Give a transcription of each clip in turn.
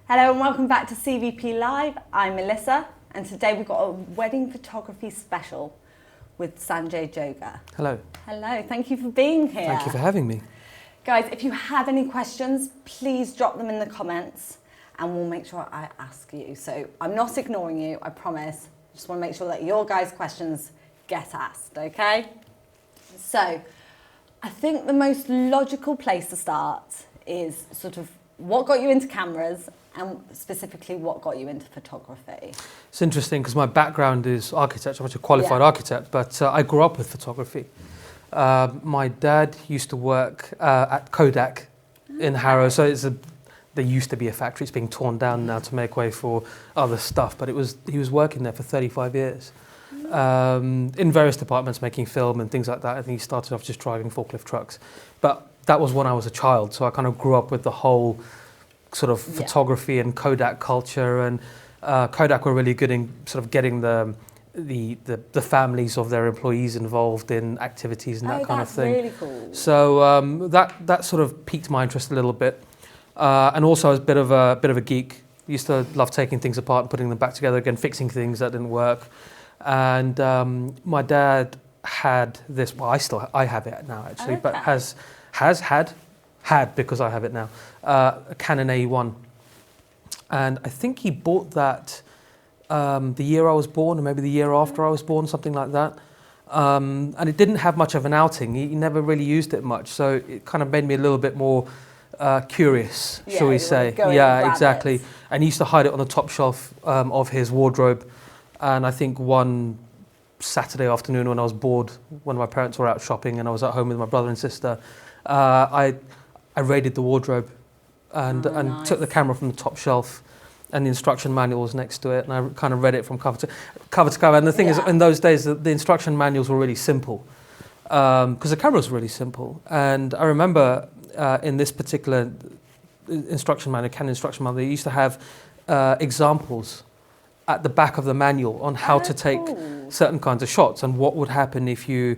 Hello and welcome back to SWPP Live. I'm Melissa and today we've got a wedding photography special with Sanjay Jogia. Hello. Hello, thank you for being here. Thank you for having me. Guys, if you have any questions, please drop them in the comments and we'll make sure I ask you. So I'm not ignoring you, I promise. Just want to make sure that your guys' questions get asked, okay? So I think the most logical place to start is sort of what got you into cameras and specifically what got you into photography. It's interesting because my background is architecture. I'm a qualified architect, but I grew up with photography. My dad used to work at Kodak in Harrow, so there used to be a factory. It's being torn down now to make way for other stuff, but he was working there for 35 years in various departments, making film and things like that. I think he started off just driving forklift trucks, but that was when I was a child, so I kind of grew up with the whole sort of photography and Kodak culture, and Kodak were really good in sort of getting the families of their employees involved in activities and that kind of thing. Really cool. So that sort of piqued my interest a little bit, and also I was a bit of a geek. I used to love taking things apart and putting them back together again, fixing things that didn't work. And my dad had this. Well, I have it now actually, but has had because I have it now. A Canon A1, and I think he bought that the year I was born, or maybe the year after I was born, something like that. And it didn't have much of an outing. He never really used it much, so it kind of made me a little bit more curious, shall we say? Yeah, exactly. And he used to hide it on the top shelf of his wardrobe. And I think one Saturday afternoon when I was bored, when my parents were out shopping and I was at home with my brother and sister, I raided the wardrobe and took the camera from the top shelf, and the instruction manual was next to it, and I kind of read it from cover to cover. And the thing is, in those days, the instruction manuals were really simple because the camera was really simple. And I remember in this particular instruction manual, Canon instruction manual, they used to have examples at the back of the manual on how to take certain kinds of shots and what would happen if you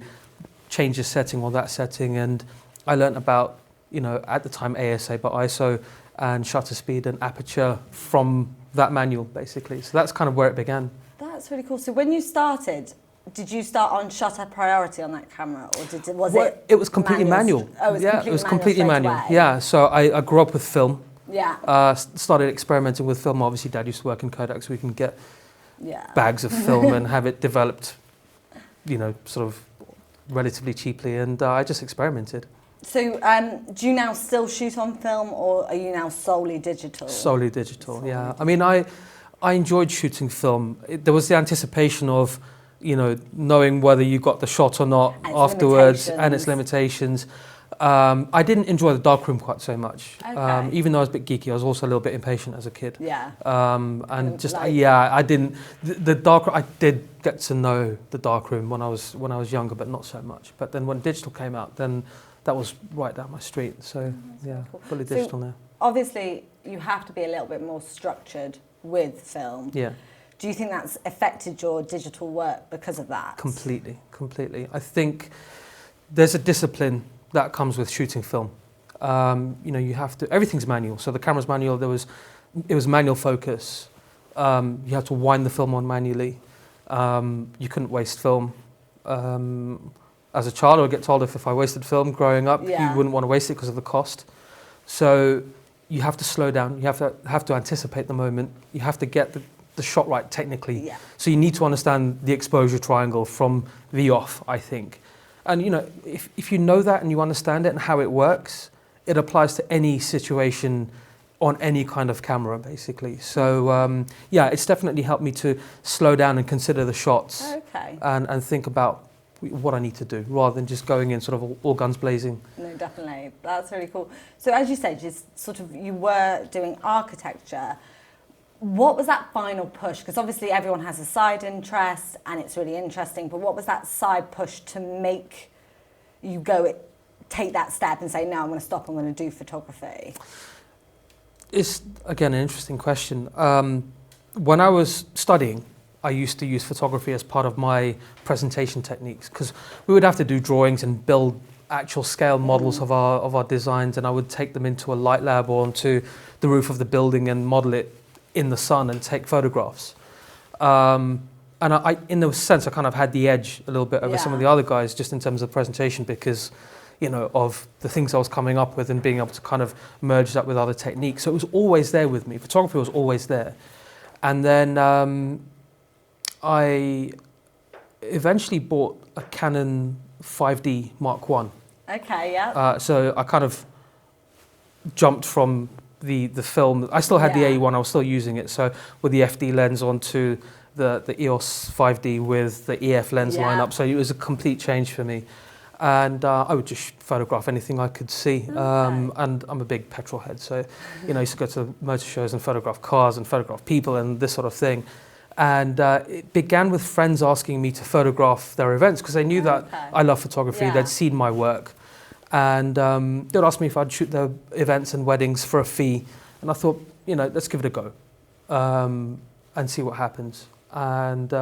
change this setting or that setting. And I learned about, at the time ASA, but ISO and shutter speed and aperture from that manual, basically. So that's kind of where it began. That's really cool. So when you started, did you start on shutter priority on that camera, or was it? It was completely manual. Oh, it was completely manual. Away. Yeah. So I grew up with film. Yeah. Started experimenting with film. Obviously, Dad used to work in Kodak, so we can get bags of film and have it developed, sort of relatively cheaply. And I just experimented. So, do you now still shoot on film, or are you now solely digital? Solely digital, yeah. I mean, I enjoyed shooting film. There was the anticipation of, knowing whether you got the shot or not afterwards, and its limitations. I didn't enjoy the darkroom quite so much. Even though I was a bit geeky, I was also a little bit impatient as a kid. Yeah. And just I didn't. The dark. I did get to know the darkroom when I was younger, but not so much. But then when digital came out, then that was right down my street. So cool. Fully digital now. Obviously, you have to be a little bit more structured with film. Yeah. Do you think that's affected your digital work because of that? Completely. I think there's a discipline that comes with shooting film. You have to. Everything's manual. So the camera's manual. It was manual focus. You have to wind the film on manually. You couldn't waste film. As a child, I would get told if I wasted film growing up, you wouldn't want to waste it because of the cost. So you have to slow down. You have to anticipate the moment. You have to get the shot right technically. Yeah. So you need to understand the exposure triangle from the off, I think. And if you know that and you understand it and how it works, it applies to any situation on any kind of camera, basically. So it's definitely helped me to slow down and consider the shots and think about what I need to do, rather than just going in sort of all guns blazing. No, definitely. That's really cool. So as you said, you were doing architecture. What was that final push? Because obviously everyone has a side interest and it's really interesting, but what was that side push to make you take that step and say, no, I'm going to stop, I'm going to do photography? It's, again, an interesting question. When I was studying, I used to use photography as part of my presentation techniques, because we would have to do drawings and build actual scale models of our designs, and I would take them into a light lab or onto the roof of the building and model it in the sun and take photographs. And I, in a sense, I kind of had the edge a little bit over some of the other guys just in terms of presentation because, you know, of the things I was coming up with and being able to kind of merge that with other techniques. So it was always there with me. Photography was always there. And then I eventually bought a Canon 5D Mark I. Okay, yeah. So I kind of jumped from the film. I still had the A1, I was still using it. So with the FD lens onto the EOS 5D with the EF lens lineup. So it was a complete change for me. And I would just photograph anything I could see. And I'm a big petrol head. So, you know, I used to go to motor shows and photograph cars and photograph people and this sort of thing. And it began with friends asking me to photograph their events because they knew that I love photography. They'd seen my work. And they'd ask me if I'd shoot their events and weddings for a fee. And I thought, you know, let's give it a go and see what happens. And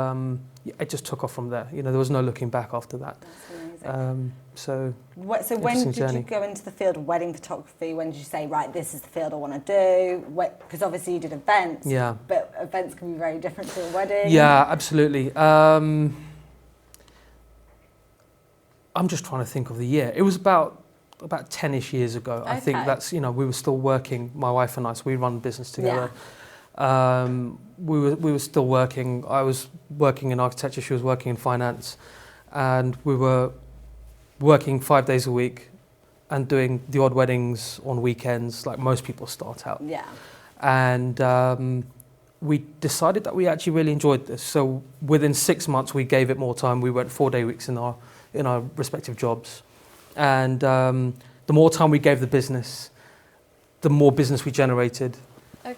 it just took off from there. You know, there was no looking back after that. That's amazing. So when did you go into the field of wedding photography? When did you say, right, this is the field I want to do? Because obviously you did events, but events can be very different to a wedding. Yeah, absolutely. I'm just trying to think of the year. It was about 10-ish years ago. I think that's, you know, we were still working, my wife and I, so we run a business together. We were still working. I was working in architecture, she was working in finance, and we were working 5 days a week and doing the odd weddings on weekends, like most people start out. Yeah. And we decided that we actually really enjoyed this. So within 6 months, we gave it more time. We went 4-day weeks in our respective jobs. And the more time we gave the business, the more business we generated.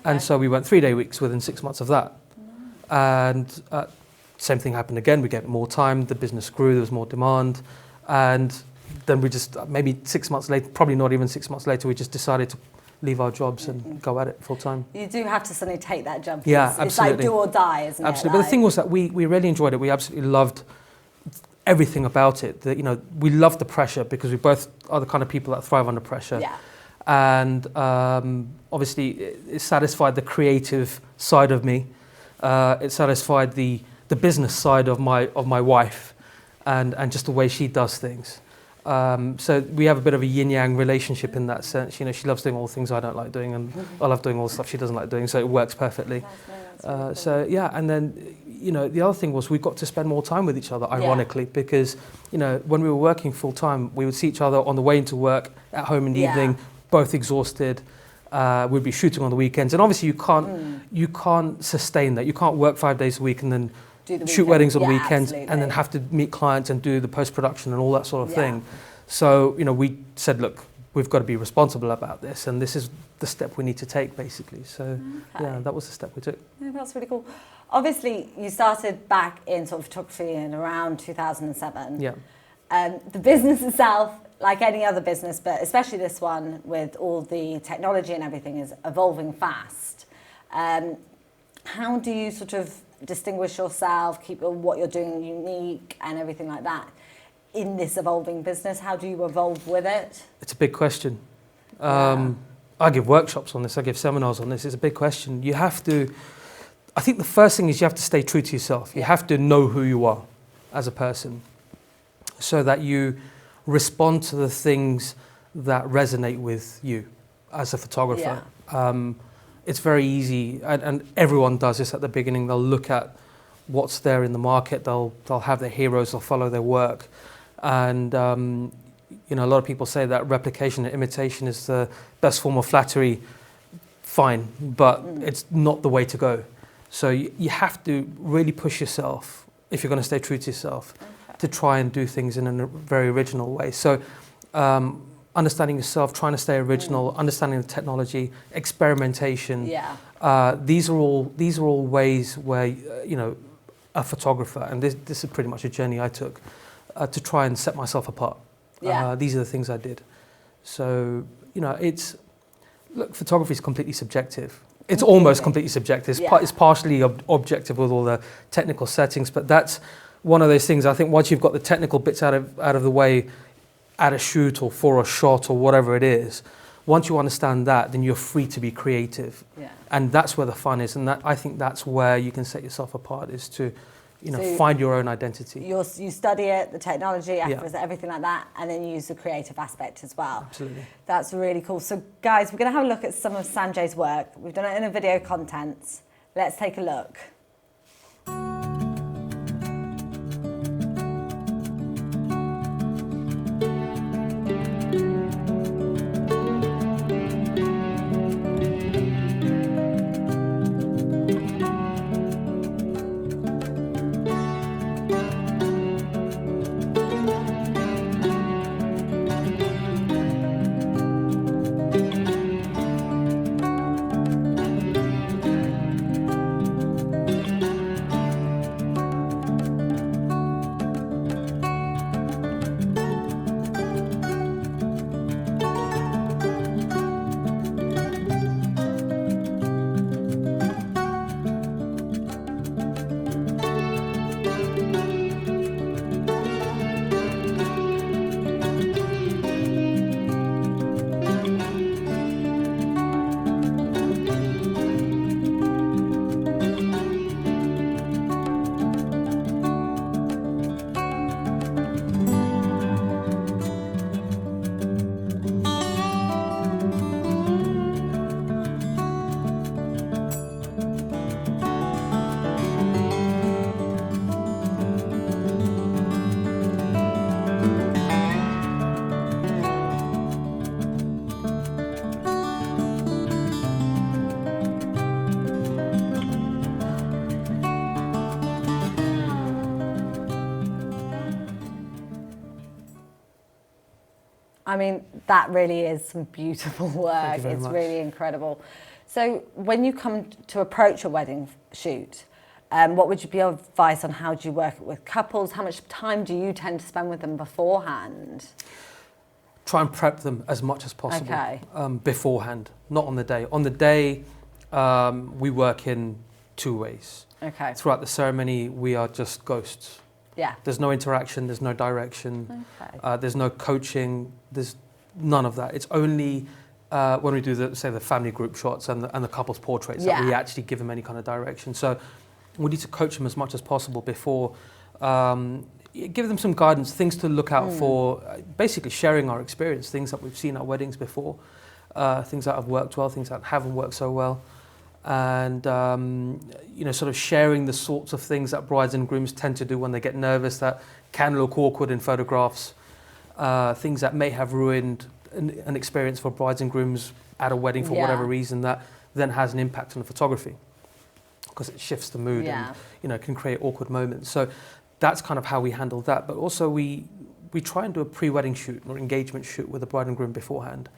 And so we went 3-day weeks within 6 months of that. And same thing happened again. We gave it more time. The business grew. There was more demand. And then we just, maybe 6 months later, probably not even 6 months later, we just decided to leave our jobs and go at it full time. You do have to suddenly take that jump. Yeah, it's absolutely. like do or die, isn't it? Absolutely. But the thing was that we really enjoyed it. We absolutely loved everything about it. You know, we loved the pressure because we both are the kind of people that thrive under pressure. Yeah. And obviously it satisfied the creative side of me. It satisfied the business side of my wife and just the way she does things. So we have a bit of a yin-yang relationship in that sense. You know, she loves doing all the things I don't like doing, and I love doing all the stuff she doesn't like doing, so it works perfectly. That's really cool. So yeah, and then, you know, the other thing was we got to spend more time with each other, ironically, because, you know, when we were working full time, we would see each other on the way into work, at home in the evening, both exhausted. We'd be shooting on the weekends, and obviously you can't sustain that. You can't work 5 days a week and then shoot weddings on weekends and then have to meet clients and do the post-production and all that sort of thing. So, you know, we said, look, we've got to be responsible about this, and this is the step we need to take, basically. So, yeah, that was the step we took. Yeah, that's really cool. Obviously, you started back in sort of photography in around 2007. Yeah. The business itself, like any other business, but especially this one with all the technology and everything, is evolving fast. How do you sort of distinguish yourself, keep what you're doing unique and everything like that in this evolving business? How do you evolve with it? It's a big question. I give workshops on this, I give seminars on this. It's a big question. You have to, I think the first thing is you have to stay true to yourself. You have to know who you are as a person so that you respond to the things that resonate with you as a photographer. It's very easy, and everyone does this at the beginning. They'll look at what's there in the market. They'll have their heroes. They'll follow their work, and you know, a lot of people say that replication and imitation is the best form of flattery. Fine, but it's not the way to go. So you have to really push yourself if you're going to stay true to yourself to try and do things in a very original way. So. Understanding yourself, trying to stay original, understanding the technology, experimentation. These are all ways where you know, a photographer, and this is pretty much a journey I took to try and set myself apart. These are the things I did. So you know, photography is completely subjective. It's almost completely subjective. It's partially objective with all the technical settings, but that's one of those things. I think once you've got the technical bits out of the way, at a shoot or for a shot or whatever it is, once you understand that, then you're free to be creative. Yeah. And that's where the fun is. And that, I think that's where you can set yourself apart, is to, So find your own identity. You study it, the technology, Yeah. everything like that, and then you use the creative aspect as well. Absolutely. That's really cool. So guys, we're going to have a look at some of Sanjay's work. We've done it in a video content. Let's take a look. I mean, that really is some beautiful work. Thank you very It's much. really incredible. So when you come to approach a wedding shoot, what would you be your advice on how do you work with couples? How much time do you tend to spend with them beforehand? Try and prep them as much as possible. Okay. Beforehand, not on the day. On the day, we work in two ways. Okay. Throughout the ceremony, we are just ghosts. Yeah. There's no interaction, there's no direction, Okay. there's no coaching, there's none of that. It's only when we do the family group shots and the couple's portraits that we Yeah. actually give them any kind of direction. So we need to coach them as much as possible before, give them some guidance, things to look out for, basically sharing our experience, things that we've seen at weddings before, things that have worked well, things that haven't worked so well. And sort of sharing the sorts of things that brides and grooms tend to do when they get nervous that can look awkward in photographs, things that may have ruined an experience for brides and grooms at a wedding for whatever reason that then has an impact on the photography because it shifts the mood and can create awkward moments. So that's kind of how we handle that. But also we try and do a pre-wedding shoot or engagement shoot with the bride and groom beforehand,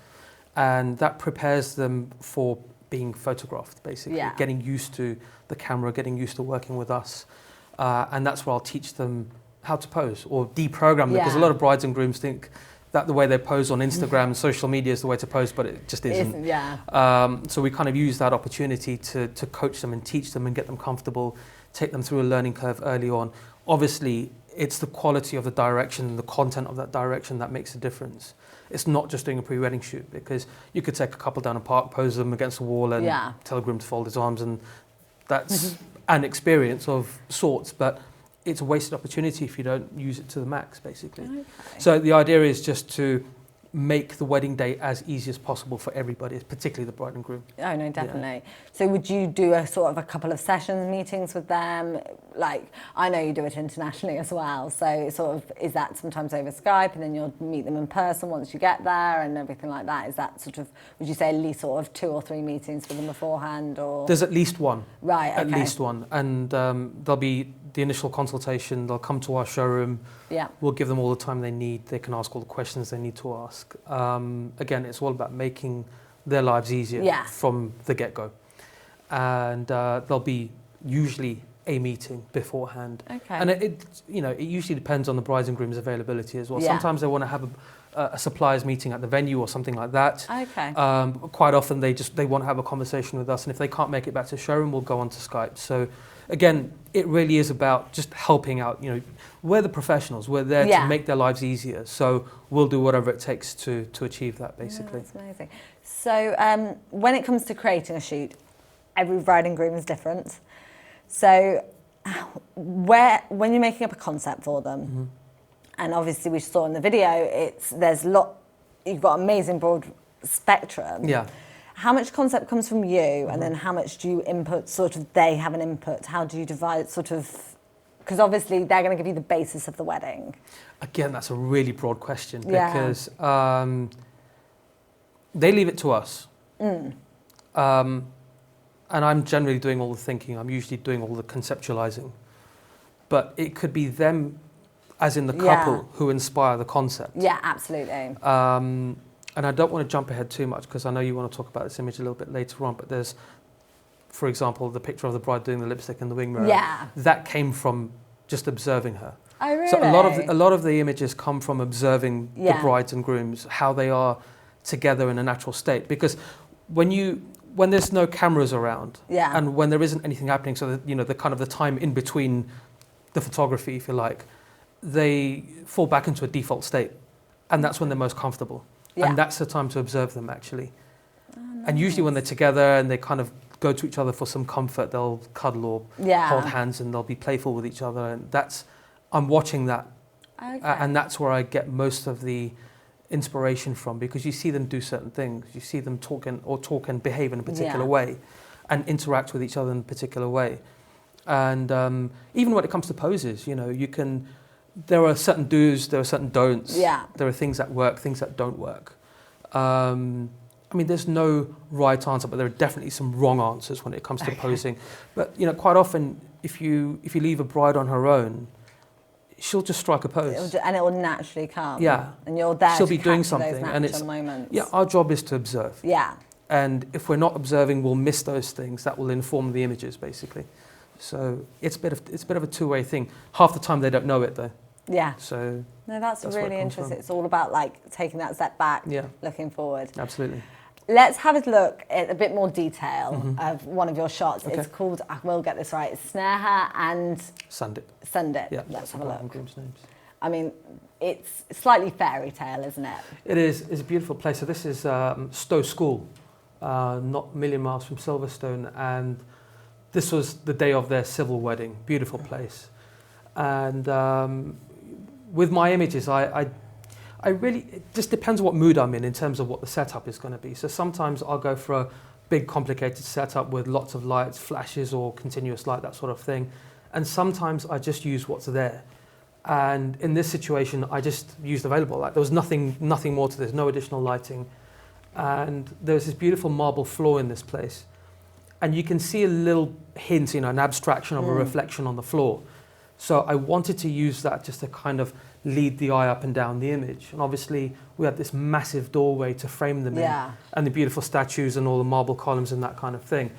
and that prepares them for being photographed, basically, getting used to the camera, getting used to working with us. And that's where I'll teach them how to pose or deprogram them, because a lot of brides and grooms think that the way they pose on Instagram and social media is the way to pose, but it just isn't. So we kind of use that opportunity to coach them and teach them and get them comfortable, take them through a learning curve early on. Obviously, it's the quality of the direction and the content of that direction that makes a difference. It's not just doing a pre-wedding shoot, because you could take a couple down a park, pose them against the wall and tell a groom to fold his arms, and that's an experience of sorts, but it's a wasted opportunity if you don't use it to the max, basically. Okay. So the idea is just to make the wedding day as easy as possible for everybody, particularly the bride and groom. Oh no, definitely. So would you do a sort of a couple of sessions, meetings with them? Like, I know you do it internationally as well, so sort of, is that sometimes over Skype and then you'll meet them in person once you get there and everything like that? Is that sort of, would you say at least sort of 2 or 3 meetings for them beforehand, or? There's at least one. Right, okay. At least one. And there'll be the initial consultation, they'll come to our showroom, we'll give them all the time they need, they can ask all the questions they need to ask. Again, it's all about making their lives easier from the get-go. And there'll be usually a meeting beforehand. Okay. And it usually depends on the brides and grooms' availability as well. Sometimes they want to have a suppliers meeting at the venue or something like that. Okay. Quite often they want to have a conversation with us, and if they can't make it back to the showroom, we'll go on to Skype. So again, it really is about just helping out. You know, we're the professionals. We're there to make their lives easier. So we'll do whatever it takes to achieve that, basically. Yeah, that's amazing. So when it comes to creating a shoot, every bride and groom is different. So when you're making up a concept for them, and obviously we saw in the video, you've got amazing broad spectrum. Yeah. How much concept comes from you, and then how much do you input, sort of they have an input? How do you divide sort of, because obviously they're going to give you the basis of the wedding. Again, that's a really broad question because they leave it to us. And I'm generally doing all the thinking. I'm usually doing all the conceptualizing. But it could be them, as in the couple, who inspire the concept. Yeah, absolutely. And I don't want to jump ahead too much because I know you want to talk about this image a little bit later on, but there's, for example, the picture of the bride doing the lipstick in the wing mirror. Yeah. That came from just observing her. Oh, really? So a lot of the images come from observing the brides and grooms, how they are together in a natural state. Because when there's no cameras around, and when there isn't anything happening, so that, you know, the kind of the time in between the photography, if you like, they fall back into a default state, and that's when they're most comfortable. And that's the time to observe them, actually. Oh, nice. And usually when they're together and they kind of go to each other for some comfort, they'll cuddle or hold hands and they'll be playful with each other. And I'm watching that. Okay. And that's where I get most of the inspiration from, because you see them do certain things. You see them talk and behave in a particular way and interact with each other in a particular way. And even when it comes to poses, you know, there are certain do's, there are certain don'ts. Yeah. There are things that work, things that don't work. I mean, there's no right answer, but there are definitely some wrong answers when it comes to posing. But, you know, quite often, if you leave a bride on her own, she'll just strike a pose. And it will naturally come. Yeah. And you're there she'll to be doing capture something, those natural moments. Yeah, our job is to observe. Yeah. And if we're not observing, we'll miss those things that will inform the images, basically. So it's a bit of a two-way thing. Half the time they don't know it, though. Yeah. So no, that's really interesting. It's all about like taking that step back, looking forward. Absolutely. Let's have a look at a bit more detail of one of your shots. Okay. It's called, I will get this right, Snare Her and Sundip. Sundip. Yeah, let's have a look. Groom's names. I mean, it's slightly fairy tale, isn't it? It is. It's a beautiful place. So this is Stowe School, not a million miles from Silverstone, and this was the day of their civil wedding. Beautiful place. And with my images, I really, it just depends what mood I'm in terms of what the setup is going to be. So sometimes I'll go for a big complicated setup with lots of lights, flashes or continuous light, that sort of thing. And sometimes I just use what's there. And in this situation, I just used available light. There was nothing more to this, no additional lighting. And there's this beautiful marble floor in this place. And you can see a little hint, an abstraction of a reflection on the floor. So I wanted to use that just to kind of lead the eye up and down the image. And obviously we had this massive doorway to frame them in, and the beautiful statues and all the marble columns and that kind of thing.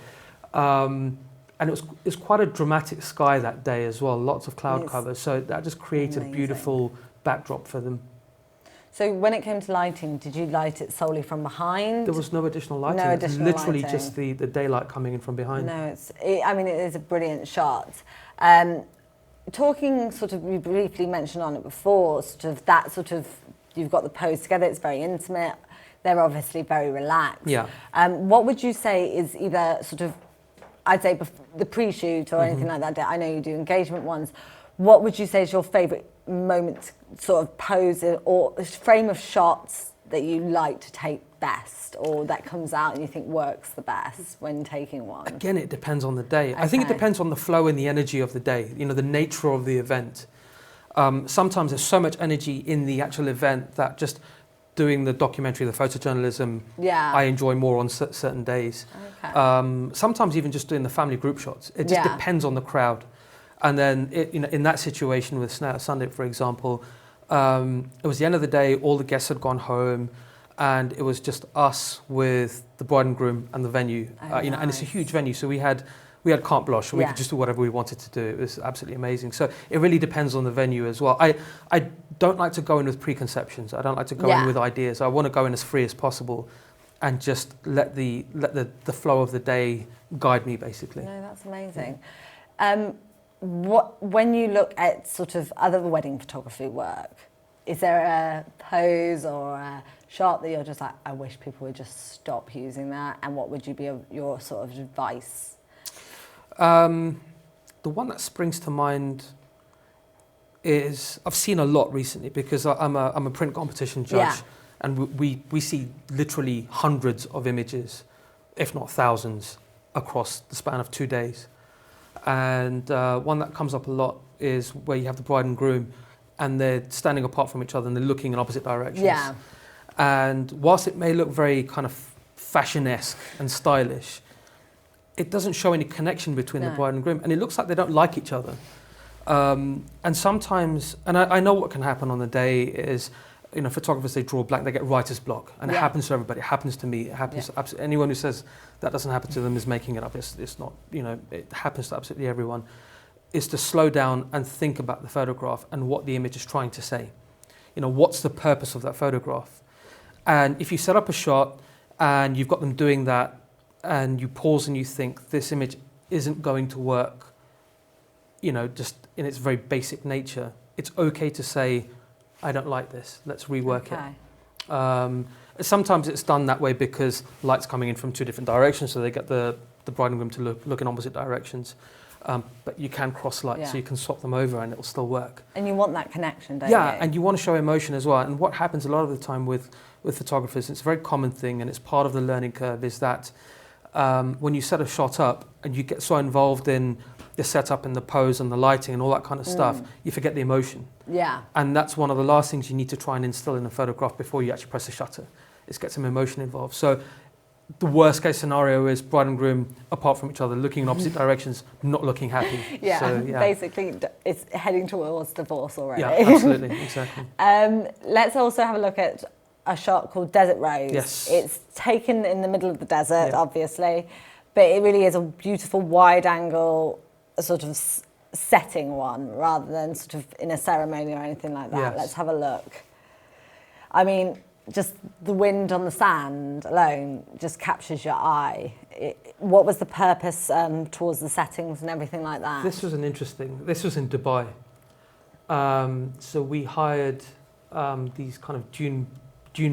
And it was quite a dramatic sky that day as well, lots of cloud covers. So that just created a beautiful backdrop for them. So when it came to lighting, did you light it solely from behind? There was no additional lighting. No additional lighting. Literally lighting. just the daylight coming in from behind. No, it is a brilliant shot. Talking sort of, you briefly mentioned on it before, you've got the pose together, it's very intimate, they're obviously very relaxed. Yeah. What would you say is either sort of, I'd say the pre-shoot or anything like that, I know you do engagement ones, what would you say is your favourite moment, sort of pose or frame of shots that you like to take best, or that comes out and you think works the best when taking one? Again, it depends on the day. Okay. I think it depends on the flow and the energy of the day, the nature of the event. Sometimes there's so much energy in the actual event that just doing the documentary, the photojournalism, I enjoy more on certain days. Okay. Sometimes even just doing the family group shots. It just depends on the crowd. And then, in that situation with Snare Sunday, for example, it was the end of the day, all the guests had gone home, and it was just us with the bride and groom and the venue. Nice. And it's a huge venue, so we had we had carte blanche, we Yeah. could just do whatever we wanted to do. It was absolutely amazing. So it really depends on the venue as well. I don't like to go in with preconceptions. I don't like to go in with ideas. I want to go in as free as possible and just let the flow of the day guide me, basically. No, that's amazing. When you look at sort of other wedding photography work, is there a pose or a shot that you're just like, I wish people would just stop using that? And what would you be your sort of advice? The one that springs to mind is, I've seen a lot recently because I'm a print competition judge, and we see literally hundreds of images, if not thousands, across the span of 2 days. And one that comes up a lot is where you have the bride and groom and they're standing apart from each other and they're looking in opposite directions. Yeah. And whilst it may look very kind of fashion-esque and stylish, it doesn't show any connection between the bride and groom, and it looks like they don't like each other. And sometimes, and I know what can happen on the day is, photographers, they draw blank, they get writer's block, and it happens to everybody. It happens to me. It happens to absolutely anyone who says that doesn't happen to them is making it up. It's not, it happens to absolutely everyone. Is to slow down and think about the photograph and what the image is trying to say. What's the purpose of that photograph? And if you set up a shot and you've got them doing that, and you pause and you think this image isn't going to work, just in its very basic nature, it's okay to say, I don't like this, let's rework it. Sometimes it's done that way because light's coming in from two different directions, so they get the bride and groom to look in opposite directions. But you can cross light, so you can swap them over and it'll still work. And you want that connection, don't you? Yeah, and you want to show emotion as well. And what happens a lot of the time with photographers, it's a very common thing and it's part of the learning curve, is that when you set a shot up and you get so involved in the setup and the pose and the lighting and all that kind of stuff, you forget the emotion. Yeah. And that's one of the last things you need to try and instill in a photograph before you actually press the shutter, is get some emotion involved. So the worst case scenario is bride and groom apart from each other, looking in opposite directions, not looking happy. Yeah, so, basically it's heading towards divorce already. Yeah, absolutely, exactly. Let's also have a look at a shot called Desert Rose. Yes. It's taken in the middle of the desert, obviously, but it really is a beautiful wide angle sort of setting one rather than sort of in a ceremony or anything like that. Yes. Let's have a look. I mean, just the wind on the sand alone just captures your eye. What was the purpose towards the settings and everything like that? This was in Dubai. So we hired these kind of dune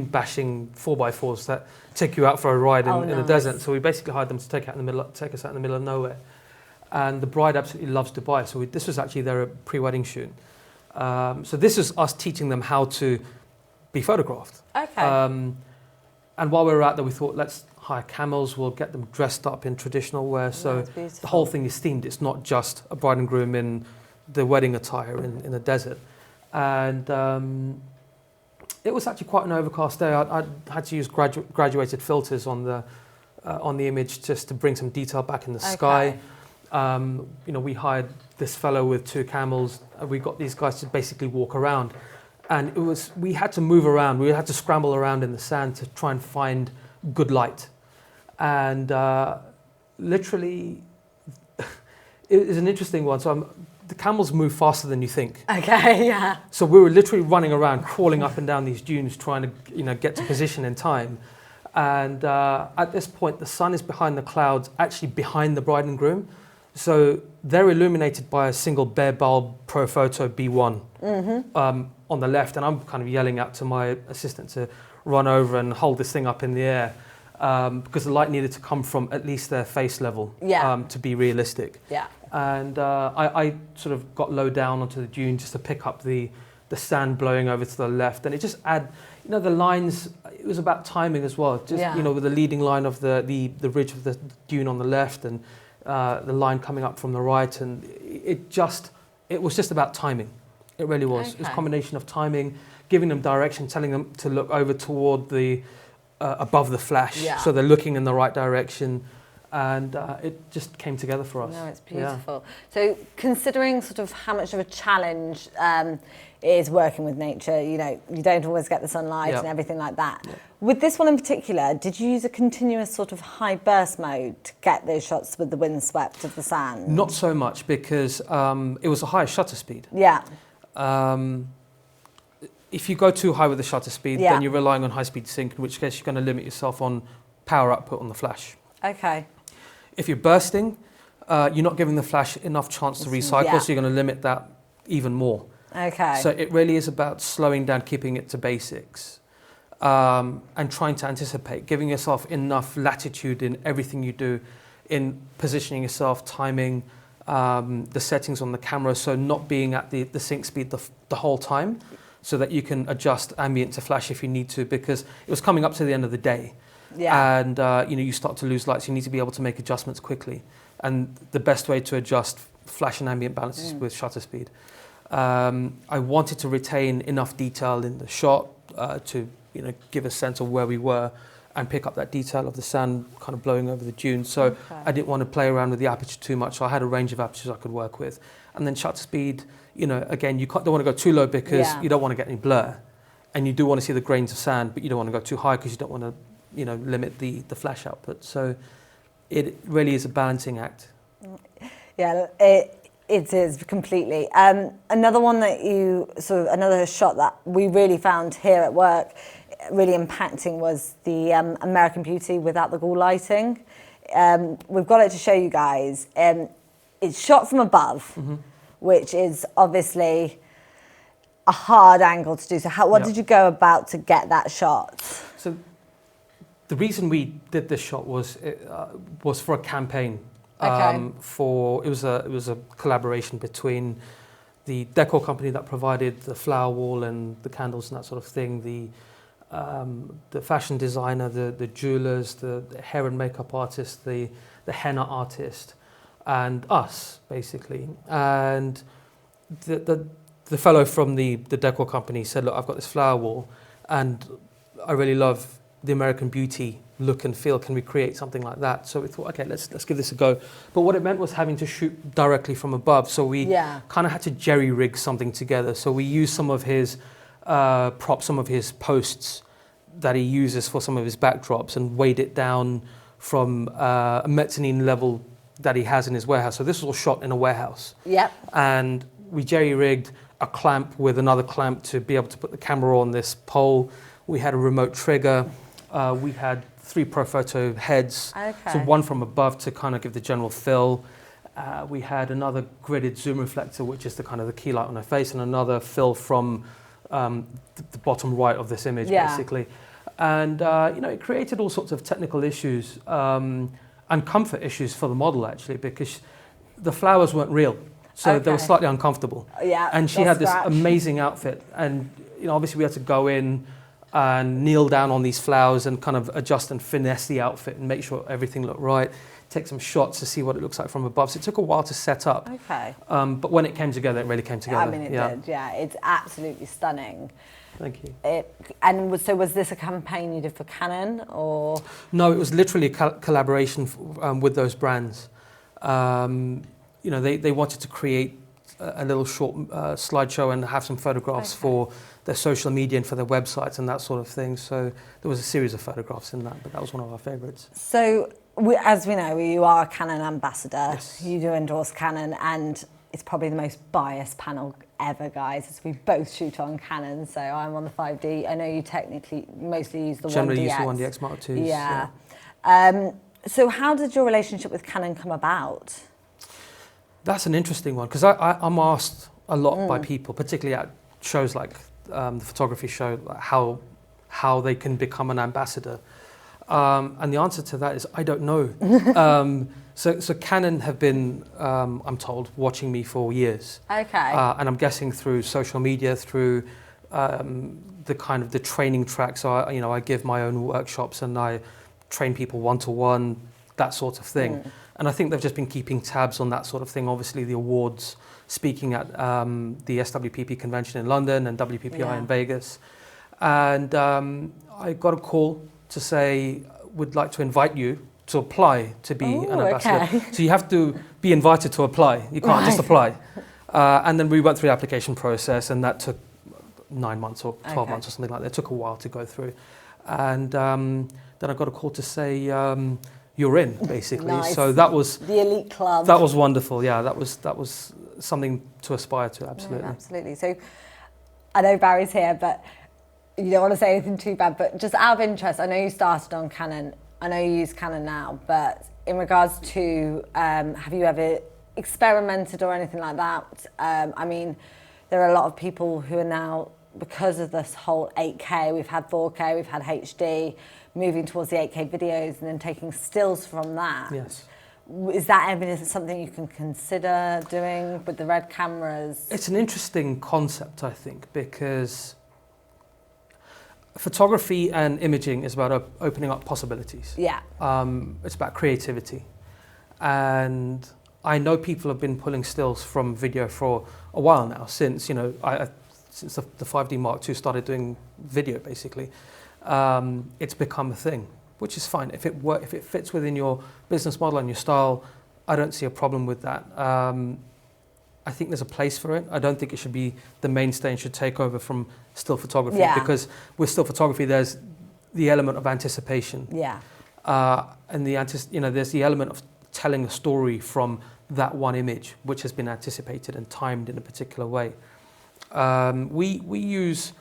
bashing 4x4s that take you out for a ride in the desert. So we basically hired them to take us out in the middle of nowhere. And the bride absolutely loves Dubai. So this was actually their pre-wedding shoot. So this is us teaching them how to be photographed. Okay. And while we were out there, we thought, let's hire camels. We'll get them dressed up in traditional wear. So the whole thing is themed. It's not just a bride and groom in the wedding attire in the desert. And it was actually quite an overcast day. I had to use graduated filters on the image just to bring some detail back in the sky. We hired this fellow with 2 camels. We got these guys to basically walk around. And we had to move around. We had to scramble around in the sand to try and find good light. And literally, it was an interesting one. So the camels move faster than you think. Okay, yeah. So we were literally running around, crawling up and down these dunes, trying to get to position in time. And at this point, the sun is behind the clouds, actually behind the bride and groom. So they're illuminated by a single bare bulb Profoto B1 on the left, and I'm kind of yelling out to my assistant to run over and hold this thing up in the air because the light needed to come from at least their face level to be realistic. Yeah. And I sort of got low down onto the dune just to pick up the sand blowing over to the left, and it just the lines. It was about timing as well. Just with the leading line of the ridge of the dune on the left and the line coming up from the right, and it was just about timing. It really was. Okay. It was a combination of timing, giving them direction, telling them to look over toward the above the flash, so they're looking in the right direction, and it just came together for us. No, it's beautiful. So considering sort of how much of a challenge it is working with nature, you know, you don't always get the sunlight and everything like that. With this one in particular, did you use a continuous sort of high burst mode to get those shots with the windswept of the sand? Not so much, because it was a higher shutter speed. Yeah. If you go too high with the shutter speed, then you're relying on high-speed sync, in which case you're going to limit yourself on power output on the flash. Okay. If you're bursting, you're not giving the flash enough chance to recycle, so you're going to limit that even more. Okay. So it really is about slowing down, keeping it to basics, and trying to anticipate, giving yourself enough latitude in everything you do, in positioning yourself, timing, the settings on the camera, so not being at the sync speed the whole time, so that you can adjust ambient to flash if you need to, because it was coming up to the end of the day. Yeah. And you know, you start to lose light, so you need to be able to make adjustments quickly. And the best way to adjust flash and ambient balance is with shutter speed. I wanted to retain enough detail in the shot to, you know, give a sense of where we were and pick up that detail of the sand kind of blowing over the dunes. So I didn't want to play around with the aperture too much. So I had a range of apertures I could work with. And then shutter speed, you know, again, don't want to go too low because you don't want to get any blur. And you do want to see the grains of sand, but you don't want to go too high because you don't want to, you know, limit the flash output. So it really is a balancing act. Yeah, it is completely. Another one that another shot that we really found here at work really impacting was the American Beauty without the ghoul lighting. We've got it to show you guys. It's shot from above, which is obviously a hard angle to do. So what did you go about to get that shot? So the reason we did this shot was for a campaign. It was a collaboration between the decor company that provided the flower wall and the candles and that sort of thing, the fashion designer, the jewelers, the hair and makeup artist, the henna artist, and us basically. And the fellow from the decor company said, look, I've got this flower wall and I really love the American Beauty look and feel. Can we create something like that? So we thought, okay, let's give this a go. But what it meant was having to shoot directly from above. So we kind of had to jerry rig something together. So we used some of his props, some of his posts that he uses for some of his backdrops, and weighed it down from a mezzanine level that he has in his warehouse. So this was all shot in a warehouse. Yep. And we jerry rigged a clamp with another clamp to be able to put the camera on this pole. We had a remote trigger. We had 3 Profoto heads, so one from above to kind of give the general fill. We had another gridded zoom reflector, which is the kind of the key light on her face, and another fill from the bottom right of this image, basically. And you know, it created all sorts of technical issues and comfort issues for the model, actually, because the flowers weren't real, so they were slightly uncomfortable. And she had this amazing outfit, and you know, obviously we had to go in and kneel down on these flowers and kind of adjust and finesse the outfit and make sure everything looked right, take some shots to see what it looks like from above. So it took a while to set up. But when it came together, it really came together. I mean, it did, It's absolutely stunning. Thank you. So was this a campaign you did for Canon, or? No, it was literally a collaboration with those brands. You know, they wanted to create a little short slideshow and have some photographs for their social media and for their websites and that sort of thing. So there was a series of photographs in that, but that was one of our favourites. So as we know, you are a Canon Ambassador. Yes. You do endorse Canon, and it's probably the most biased panel ever, guys, as we both shoot on Canon. So I'm on the 5D. I know you technically mostly use the 1DX. Generally use the 1DX Mark IIs. Yeah. So how did your relationship with Canon come about? That's an interesting one, because I'm asked a lot by people, particularly at shows like the photography show, how they can become an ambassador. And the answer to that is I don't know. So Canon have been, I'm told, watching me for years. And I'm guessing through social media, through the kind of the training track. So I give my own workshops and I train people one-to-one, that sort of thing. And I think they've just been keeping tabs on that sort of thing. Obviously, the awards, speaking at the SWPP convention in London and WPPI in Vegas. And I got a call to say, we'd like to invite you to apply to be an ambassador. Okay. So you have to be invited to apply. You can't just apply. And then we went through the application process, and that took 9 months or 12 months or something like that. It took a while to go through. And then I got a call to say, you're in, basically. Nice. So that was the elite club. that was wonderful. Yeah, that was something to aspire to. Absolutely. No, absolutely. So I know Barry's here, but you don't want to say anything too bad. But just out of interest, I know you started on Canon. I know you use Canon now, but in regards to, have you ever experimented or anything like that? I mean, there are a lot of people who are now, because of this whole 8K, we've had 4K, we've had HD, moving towards the 8K videos and then taking stills from that. Yes. Is that ever something you can consider doing with the red cameras? It's an interesting concept, I think, because photography and imaging is about opening up possibilities. Yeah. It's about creativity. And I know people have been pulling stills from video for a while now, since, since the 5D Mark II started doing video, basically. It's become a thing, which is fine. If it fits within your business model and your style, I don't see a problem with that. I think there's a place for it. I don't think it should be the mainstay and should take over from still photography, because with still photography, there's the element of anticipation. Yeah. And there's the element of telling a story from that one image, which has been anticipated and timed in a particular way. We use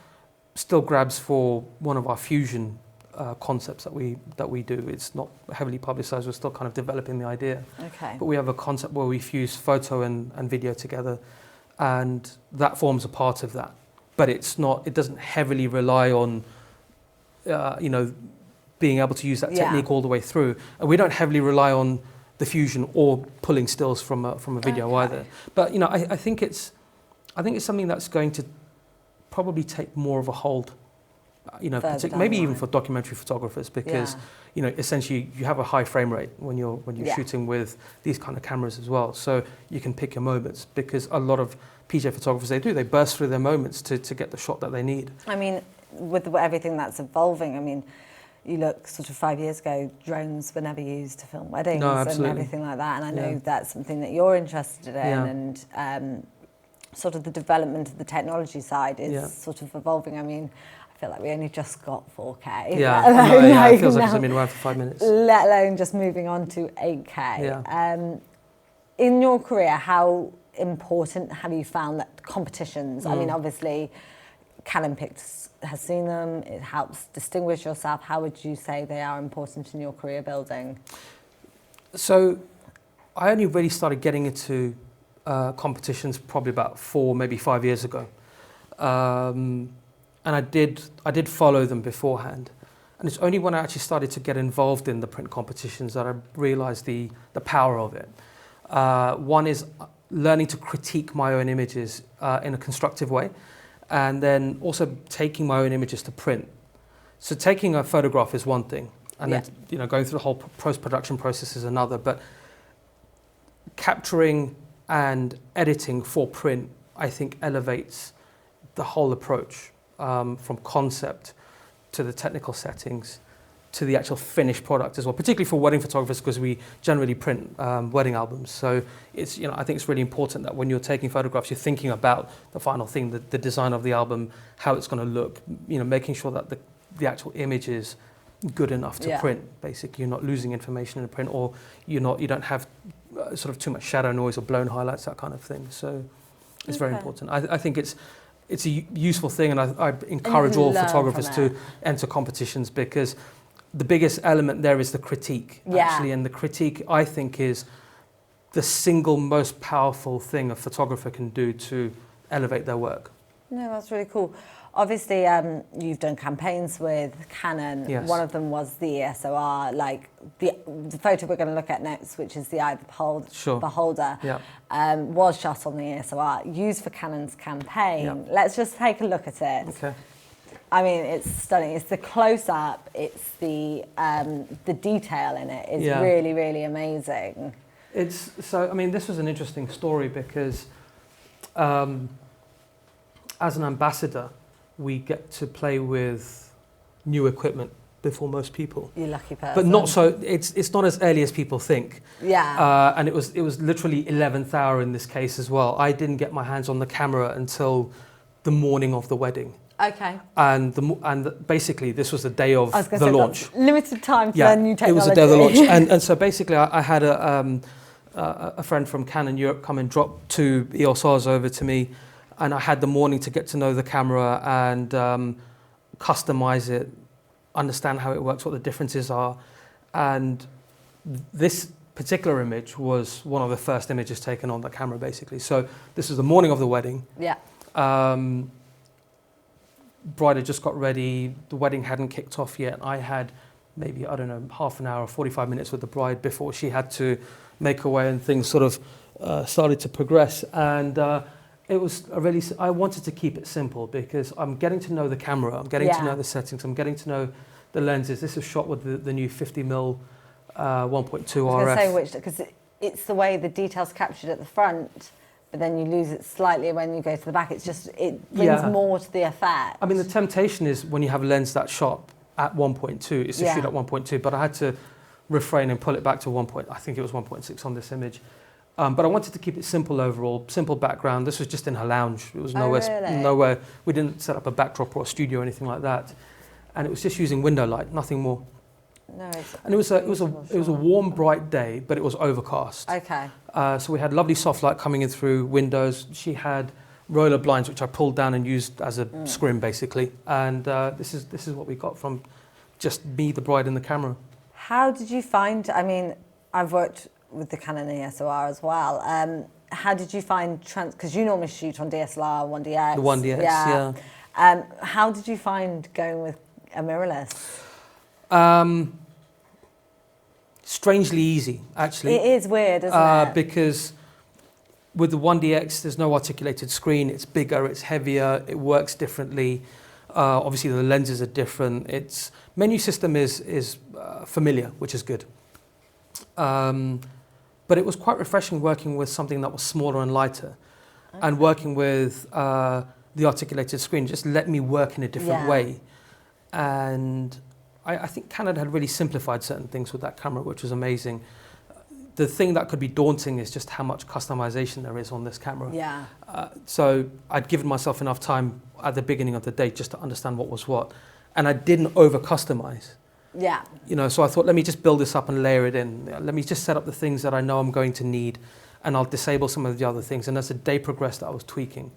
still grabs for one of our fusion concepts that we do. It's not heavily publicized. We're still kind of developing the idea. Okay. But we have a concept where we fuse photo and video together, and that forms a part of that. But it doesn't heavily rely on, being able to use that technique all the way through. And we don't heavily rely on the fusion or pulling stills from a video either. But I think it's something that's going to probably take more of a hold. Maybe even for documentary photographers, because essentially you have a high frame rate when you're shooting with these kind of cameras as well. So you can pick your moments, because a lot of PJ photographers, they burst through their moments to get the shot that they need. I mean, with everything that's evolving, I mean, you look sort of 5 years ago, drones were never used to film weddings and everything like that. And I know that's something that you're interested in, and sort of the development of the technology side is sort of evolving. I mean, I feel like we only just got 4K. It feels like it's been around for 5 minutes. Let alone just moving on to 8K. Yeah. In your career, how important have you found that competitions? I mean, obviously, Canon has seen them. It helps distinguish yourself. How would you say they are important in your career building? So I only really started getting into competitions probably about 4, maybe 5 years ago. And I did follow them beforehand. And it's only when I actually started to get involved in the print competitions that I realized the power of it. One is learning to critique my own images in a constructive way, and then also taking my own images to print. So taking a photograph is one thing, and then going through the whole post-production process is another. But capturing and editing for print, I think, elevates the whole approach, from concept to the technical settings to the actual finished product as well, particularly for wedding photographers, because we generally print wedding albums. So it's, I think it's really important that when you're taking photographs, you're thinking about the final thing, the design of the album, how it's going to look, making sure that the actual image is good enough to print. Basically, you're not losing information in the print, or you don't have sort of too much shadow noise or blown highlights, that kind of thing. So it's very important. I think it's a useful thing, and I encourage all photographers to enter competitions, because the biggest element there is the critique, actually, and the critique, I think, is the single most powerful thing a photographer can do to elevate their work. No, that's really cool. Obviously, you've done campaigns with Canon. Yes. One of them was the ESOR, like the photo we're going to look at next, which is the Eye of the Beholder, was shot on the ESOR, used for Canon's campaign. Yeah. Let's just take a look at it. Okay. I mean, it's stunning. It's the close-up. It's the detail in it is really, really amazing. This was an interesting story, because as an ambassador, we get to play with new equipment before most people. You lucky person. But not so. It's not as early as people think. Yeah. And it was literally 11th hour in this case as well. I didn't get my hands on the camera until the morning of the wedding. Okay. And basically this was the day of the launch. That's limited time for new technology. It was the day of the launch. and so basically I had a friend from Canon Europe come and drop 2 EOS Rs over to me, and I had the morning to get to know the camera and customize it, understand how it works, what the differences are. And this particular image was one of the first images taken on the camera, basically. So this was the morning of the wedding. Yeah. Bride had just got ready. The wedding hadn't kicked off yet. I had maybe, I don't know, half an hour, 45 minutes with the bride before she had to make her way, and things sort of started to progress. And it was I wanted to keep it simple because I'm getting to know the camera, I'm getting to know the settings, I'm getting to know the lenses. This is shot with the new 50mm 1.2 RF. I was going to say which, because it's the way the detail's captured at the front, but then you lose it slightly when you go to the back. It's just, it brings more to the effect. I mean, the temptation is when you have a lens that's shot at 1.2, is to shoot at 1.2, but I had to refrain and pull it back to I think it was 1.6 on this image. But I wanted to keep it simple overall, simple background. This was just in her lounge. It was nowhere, we didn't set up a backdrop or a studio or anything like that. And it was just using window light, nothing more. No, and it was a warm, bright day, but it was overcast. Okay. So we had lovely soft light coming in through windows. She had roller blinds, which I pulled down and used as a scrim, basically. And this is what we got from just me, the bride, and the camera. How did you find? I mean, I've worked with the Canon ESOR as well. How did you find because you normally shoot on DSLR, 1DX. The 1DX, yeah. How did you find going with a mirrorless? Strangely easy, actually. It is weird, isn't it? Because with the 1DX, there's no articulated screen. It's bigger, it's heavier, it works differently. Obviously, the lenses are different. Its menu system is familiar, which is good. But it was quite refreshing working with something that was smaller and lighter, and working with the articulated screen just let me work in a different way. And I think Canon had really simplified certain things with that camera, which was amazing. The thing that could be daunting is just how much customization there is on this camera. Yeah. So I'd given myself enough time at the beginning of the day just to understand what was what, and I didn't over customize. Yeah. You know, so I thought, let me just build this up and layer it in. Let me just set up the things that I know I'm going to need, and I'll disable some of the other things. And as the day progressed, I was tweaking.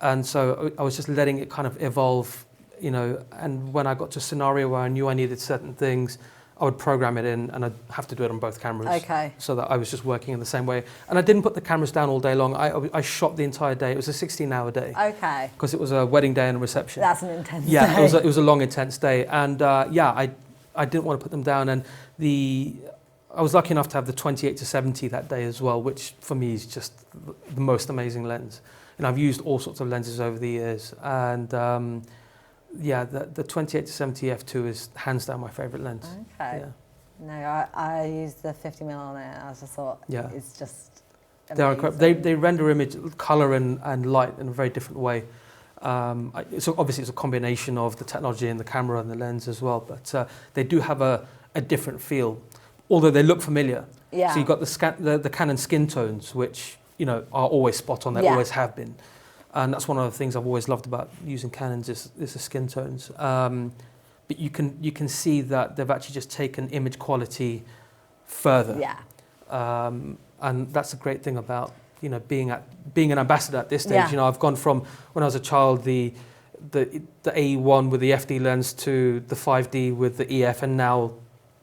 And so I was just letting it kind of evolve, you know, and when I got to a scenario where I knew I needed certain things, I would program it in, and I'd have to do it on both cameras. Okay. So that I was just working in the same way. And I didn't put the cameras down all day long. I shot the entire day. It was a 16-hour day. Okay. Because it was a wedding day and a reception. That's an intense day. Yeah, it was a long, intense day. And I didn't want to put them down. And I was lucky enough to have the 28-70 that day as well, which for me is just the most amazing lens. And I've used all sorts of lenses over the years. And the 28-70 f2 is hands down my favourite lens. Okay. Yeah. No, I used the 50mm on it. I just thought it's just amazing. They are incredible. They render image, colour and light in a very different way. So obviously it's a combination of the technology and the camera and the lens as well, but they do have a different feel, although they look familiar. Yeah. So you've got the Canon skin tones, which are always spot on. They always have been, and that's one of the things I've always loved about using Canons is the skin tones. But you can see that they've actually just taken image quality further. Yeah. And that's a great thing about being an ambassador at this stage. I've gone from when I was a child the AE1 with the FD lens to the 5D with the EF, and now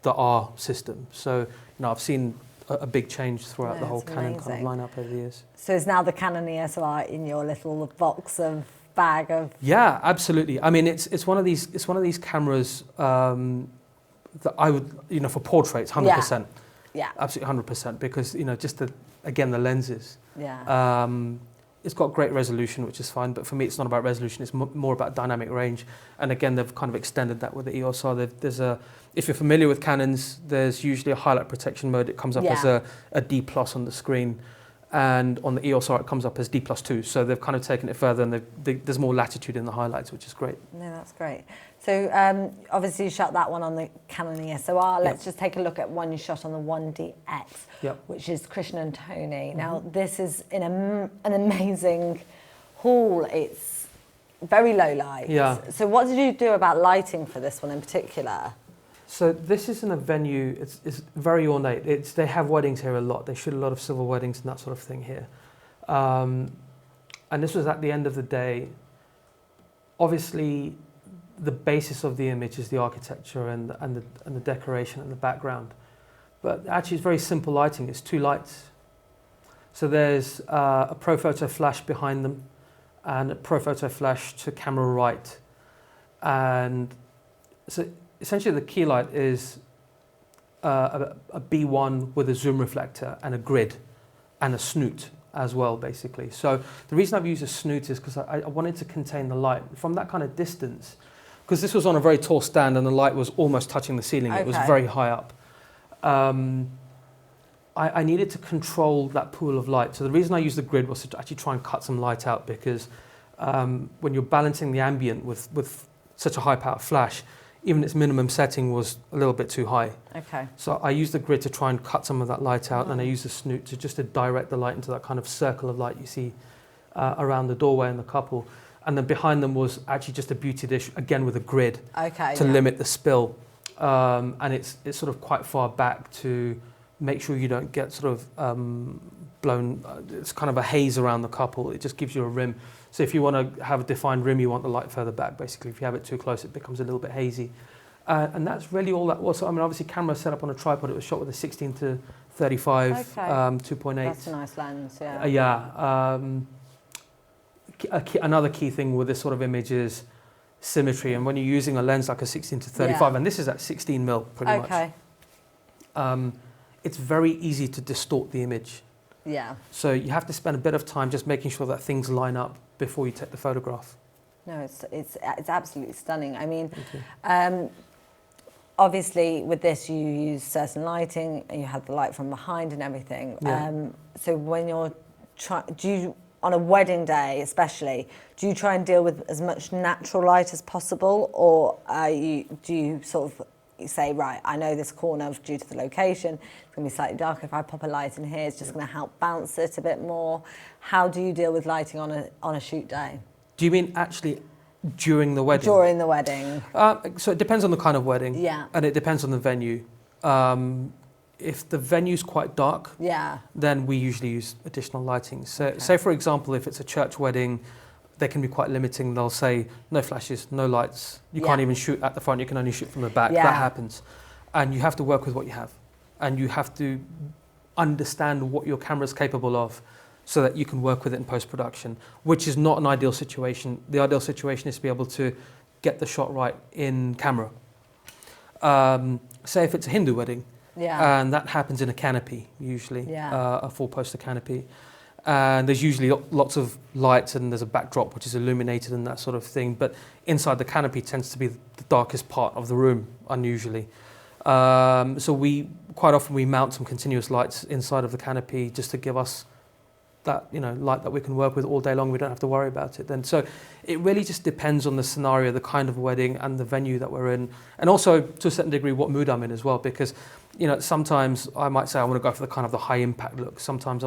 the R system. So I've seen a big change throughout the whole Canon kind of lineup over the years. So is now the Canon ESOR in your little box of bag of? Yeah, absolutely. I mean, it's one of these cameras that I would for portraits 100%. Yeah. Absolutely 100%, because just the lenses. Yeah. It's got great resolution, which is fine, but for me it's not about resolution, it's more about dynamic range. And again, they've kind of extended that with the EOS R. If you're familiar with Canons, there's usually a highlight protection mode. It comes up as a D+ on the screen, and on the EOS R it comes up as D+2. So they've kind of taken it further, and there's more latitude in the highlights, which is great. No, that's great. So obviously you shot that one on the Canon ESOR. Let's just take a look at one you shot on the 1DX, which is Krishna and Tony. Now this is in an amazing hall. It's very low light. So what did you do about lighting for this one in particular? So this is in a venue, it's very ornate. They have weddings here a lot. They shoot a lot of civil weddings and that sort of thing here. And this was at the end of the day. Obviously, the basis of the image is the architecture and the decoration and the background. But actually it's very simple lighting. It's 2 lights. So there's a Pro-Photo flash behind them and a Pro-Photo flash to camera right. And so essentially the key light is a B1 with a zoom reflector and a grid and a snoot as well, basically. So the reason I've used a snoot is because I wanted to contain the light from that kind of distance, because this was on a very tall stand and the light was almost touching the ceiling. It was very high up. I needed to control that pool of light. So the reason I used the grid was to actually try and cut some light out, because when you're balancing the ambient with such a high power flash, even its minimum setting was a little bit too high. So I used the grid to try and cut some of that light out, and I used the snoot to just to direct the light into that kind of circle of light you see around the doorway and the couple. And then behind them was actually just a beauty dish, again with a grid to limit the spill. And it's sort of quite far back to make sure you don't get sort of blown, it's kind of a haze around the couple. It just gives you a rim. So if you want to have a defined rim, you want the light further back, basically. If you have it too close, it becomes a little bit hazy. And that's really all that was. So, I mean, obviously camera set up on a tripod. It was shot with a 16 to 35, 2.8. That's a nice lens, Another key thing with this sort of image is symmetry. And when you're using a lens like a 16 to 35, and this is at 16 mil pretty much, it's very easy to distort the image. So you have to spend a bit of time just making sure that things line up before you take the photograph. No, it's absolutely stunning. I mean, obviously with this you use certain lighting and you have the light from behind and everything. So when you're on a wedding day especially, do you try and deal with as much natural light as possible, or do you sort of say, right, I know this corner, due to the location, it's going to be slightly darker. If I pop a light in here, it's just going to help bounce it a bit more. How do you deal with lighting on a shoot day? Do you mean actually during the wedding? During the wedding. So it depends on the kind of wedding. And it depends on the venue. If the venue's quite dark, then we usually use additional lighting. So say, for example, if it's a church wedding, they can be quite limiting. They'll say, no flashes, no lights. You can't even shoot at the front. You can only shoot from the back. That happens. And you have to work with what you have. And you have to understand what your camera's capable of so that you can work with it in post-production, which is not an ideal situation. The ideal situation is to be able to get the shot right in camera. Say if it's a Hindu wedding, and that happens in a canopy, usually, a four-poster canopy. And there's usually lots of lights and there's a backdrop which is illuminated and that sort of thing. But inside the canopy tends to be the darkest part of the room, unusually. So quite often we mount some continuous lights inside of the canopy just to give us that, light that we can work with all day long. We don't have to worry about it then. So it really just depends on the scenario, the kind of wedding and the venue that we're in. And also to a certain degree what mood I'm in as well, because sometimes I might say I want to go for the kind of the high impact look. Sometimes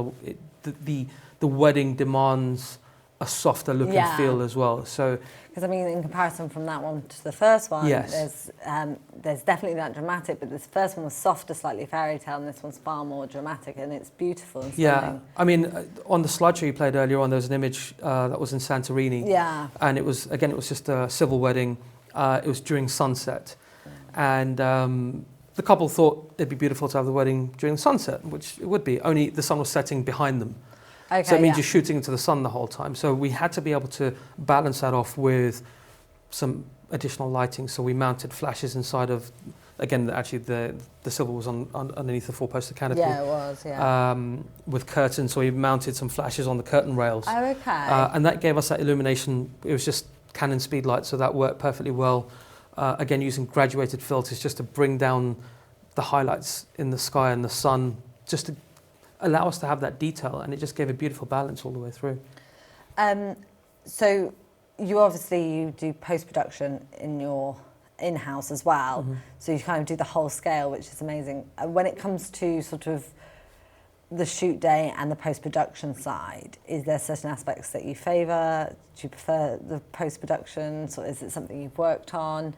the wedding demands a softer look and feel as well. So because I mean, in comparison from that one to the first one, there's definitely that dramatic, but this first one was softer, slightly fairy tale, and this one's far more dramatic, and it's beautiful and stunning. I mean, on the slideshow you played earlier on, there was an image that was in Santorini, and it was just a civil wedding. It was during sunset, and the couple thought it'd be beautiful to have the wedding during sunset, which it would be, only the sun was setting behind them. So it means you're shooting into the sun the whole time. So we had to be able to balance that off with some additional lighting. So we mounted flashes inside of, again, actually the silver was underneath the four-poster canopy. Yeah, it was, with curtains, so we mounted some flashes on the curtain rails. Oh, okay. And that gave us that illumination. It was just Canon speed light, so that worked perfectly well. Again, using graduated filters just to bring down the highlights in the sky and the sun, just to allow us to have that detail, and it just gave a beautiful balance all the way through. So you obviously do post-production in your in-house as well, so you kind of do the whole scale, which is amazing. When it comes to sort of the shoot day and the post-production side, is there certain aspects that you favour? Do you prefer the post-production, or is it something you've worked on?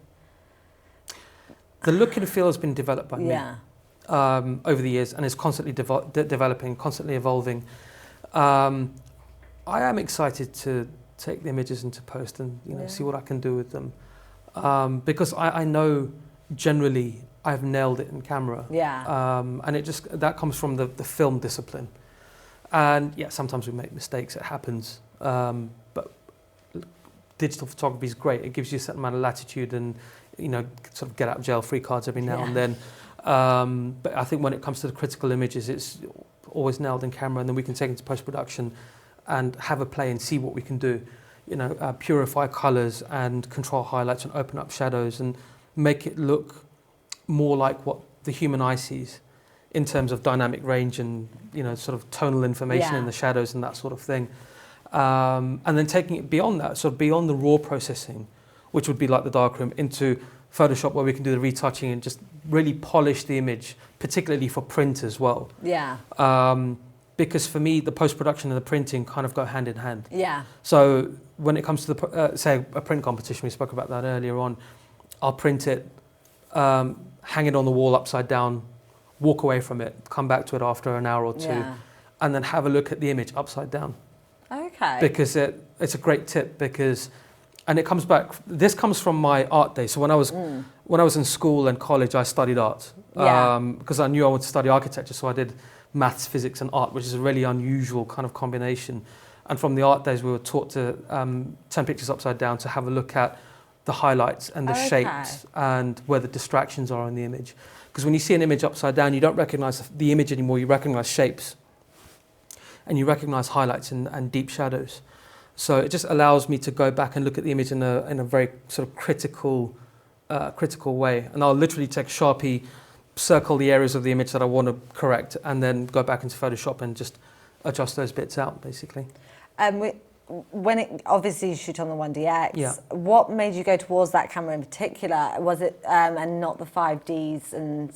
The look and feel has been developed by me over the years, and is constantly developing, constantly evolving. I am excited to take the images into post and see what I can do with them, because I know generally I've nailed it in camera. And that comes from the film discipline. And yeah, sometimes we make mistakes, it happens. But digital photography is great. It gives you a certain amount of latitude and, sort of get out of jail free cards every now and then. But I think when it comes to the critical images, it's always nailed in camera, and then we can take it into post-production and have a play and see what we can do. Purify colours and control highlights and open up shadows and make it look more like what the human eye sees in terms of dynamic range and sort of tonal information in the shadows and that sort of thing, and then taking it beyond that, so beyond the raw processing, which would be like the darkroom, into Photoshop, where we can do the retouching and just really polish the image, particularly for print as well. Because for me, the post-production and the printing kind of go hand in hand. So when it comes to the say a print competition, we spoke about that earlier on, I'll print it, hang it on the wall upside down, walk away from it, come back to it after an hour or two, and then have a look at the image upside down. Because it's a great tip, and it comes back. This comes from my art day. So when I was in school and college, I studied art because I knew I wanted to study architecture. So I did maths, physics, and art, which is a really unusual kind of combination. And from the art days, we were taught to turn pictures upside down to have a look at the highlights and the shapes and where the distractions are in the image. Because when you see an image upside down, you don't recognize the image anymore, you recognize shapes. And you recognize highlights and deep shadows. So it just allows me to go back and look at the image in a very sort of critical way. And I'll literally take Sharpie, circle the areas of the image that I want to correct, and then go back into Photoshop and just adjust those bits out, basically. When it obviously you shoot on the 1DX, what made you go towards that camera in particular? Was it and not the 5Ds and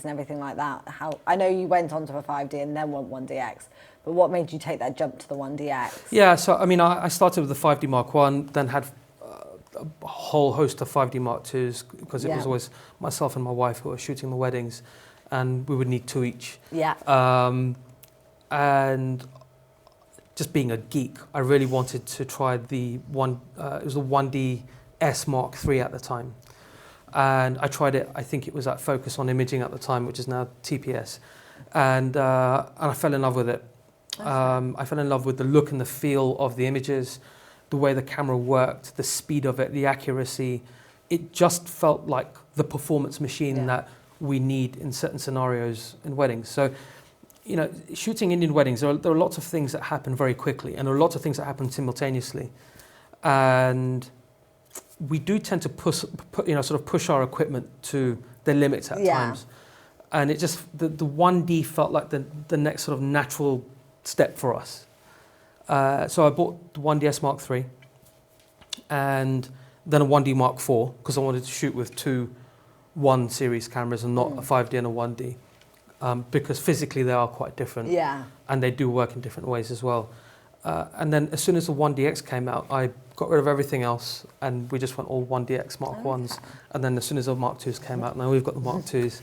everything like that? I know you went on to a 5D and then went 1DX, but what made you take that jump to the 1DX? Yeah, so I mean, I started with the 5D Mark I, then had a whole host of 5D Mark IIs, because it was always myself and my wife who were shooting the weddings, and we would need two each. And just being a geek, I really wanted to try it was the 1DS Mark III at the time. And I tried it, I think it was at Focus on Imaging at the time, which is now TPS. And I fell in love with it. I fell in love with the look and the feel of the images, the way the camera worked, the speed of it, the accuracy. It just felt like the performance machine that we need in certain scenarios in weddings. So, shooting Indian weddings, there are lots of things that happen very quickly, and there are lots of things that happen simultaneously. And we do tend to push our equipment to the limits at times. And it just, the 1D felt like the next sort of natural step for us. So I bought the 1DS Mark III and then a 1D Mark IV, because I wanted to shoot with two 1 series cameras and not a 5D and a 1D. Because physically they are quite different, and they do work in different ways as well. And then as soon as the 1DX came out, I got rid of everything else, and we just went all 1DX Mark Is. And then as soon as the Mark IIs came out, now we've got the Mark IIs,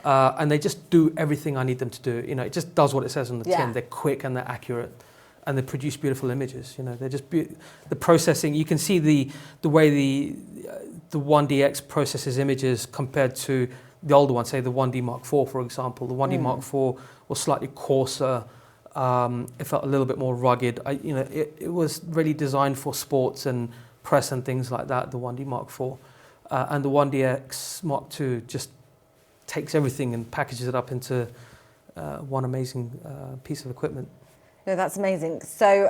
and they just do everything I need them to do. It just does what it says on the tin. They're quick and they're accurate, and they produce beautiful images. They're just the processing. You can see the way the 1DX processes images compared to the older one, say the 1D Mark IV, for example. The 1D Mark IV was slightly coarser. It felt a little bit more rugged. It was really designed for sports and press and things like that, the 1D Mark IV. And the 1DX Mark II just takes everything and packages it up into one amazing piece of equipment. No, that's amazing. So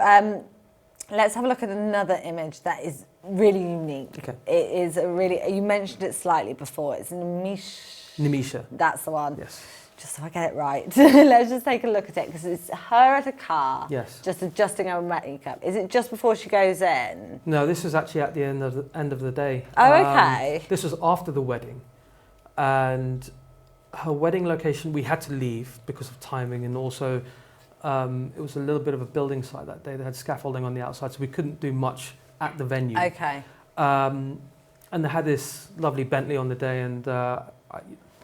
let's have a look at another image that is really unique. Okay. It is you mentioned it slightly before. It's Nimisha. Nimisha. That's the one. Yes. just so I get it right, let's just take a look at it, because it's her at a car, Yes. just adjusting her makeup. Is it just before she goes in? No, this was actually at the end of the day. Oh, okay. This was after the wedding, and her wedding location, we had to leave because of timing, and also it was a little bit of a building site that day. They had scaffolding on the outside, so we couldn't do much at the venue. Okay. And they had this lovely Bentley on the day, and